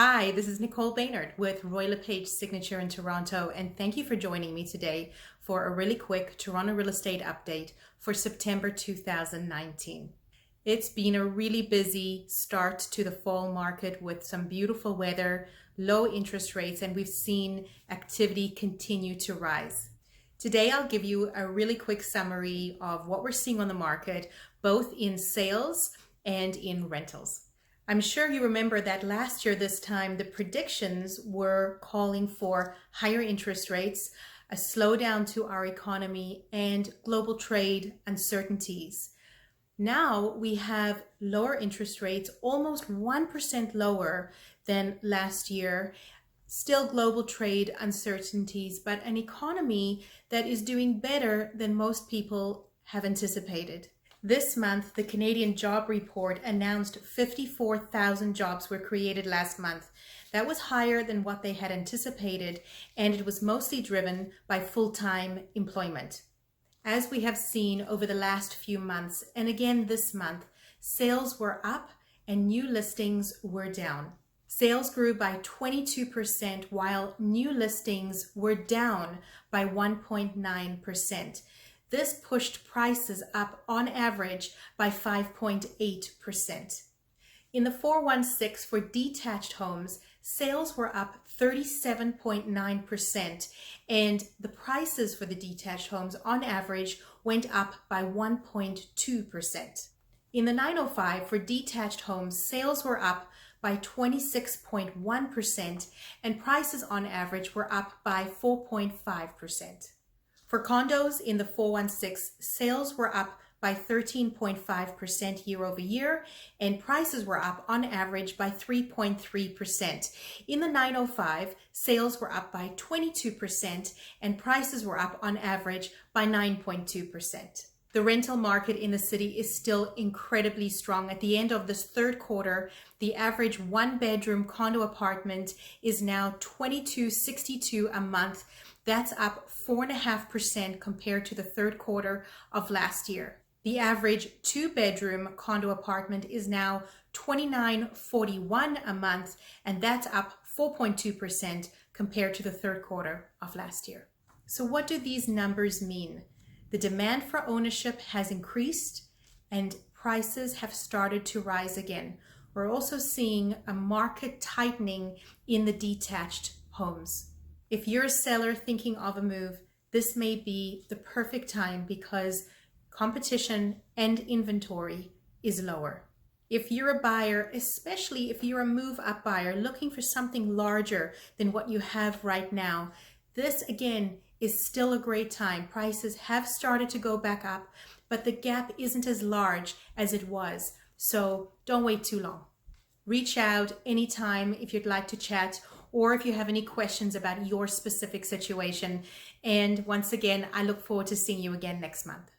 Hi, this is Nicole Baynard with Roy LePage Signature in Toronto, and thank you for joining me today for a really quick Toronto real estate update for September 2019. It's been a really busy start to the fall market with some beautiful weather, low interest rates, and we've seen activity continue to rise. Today, I'll give you a really quick summary of what we're seeing on the market, both in sales and in rentals. I'm sure you remember that last year this time, the predictions were calling for higher interest rates, a slowdown to our economy, and global trade uncertainties. Now we have lower interest rates, almost 1% lower than last year, still global trade uncertainties, but an economy that is doing better than most people have anticipated. This month, the Canadian Job Report announced 54,000 jobs were created last month. That was higher than what they had anticipated, and it was mostly driven by full-time employment. As we have seen over the last few months, and again this month, sales were up and new listings were down. Sales grew by 22%, while new listings were down by 1.9%. This pushed prices up on average by 5.8%. In the 416 for detached homes, sales were up 37.9%, and the prices for the detached homes on average went up by 1.2%. In the 905 for detached homes, sales were up by 26.1%, and prices on average were up by 4.5%. For condos in the 416, sales were up by 13.5% year over year, and prices were up on average by 3.3%. In the 905, sales were up by 22%, and prices were up on average by 9.2%. The rental market in the city is still incredibly strong. At the end of this third quarter, the average one-bedroom condo apartment is now $22.62 a month. That's up 4.5% compared to the third quarter of last year. The average two-bedroom condo apartment is now $29.41 a month, and that's up 4.2% compared to the third quarter of last year. So what do these numbers mean? The demand for ownership has increased and prices have started to rise again. We're also seeing a market tightening in the detached homes. If you're a seller thinking of a move, this may be the perfect time because competition and inventory is lower. If you're a buyer, especially if you're a move-up buyer looking for something larger than what you have right now, this again is still a great time. Prices have started to go back up, but the gap isn't as large as it was. So don't wait too long. Reach out anytime if you'd like to chat or if you have any questions about your specific situation. And once again, I look forward to seeing you again next month.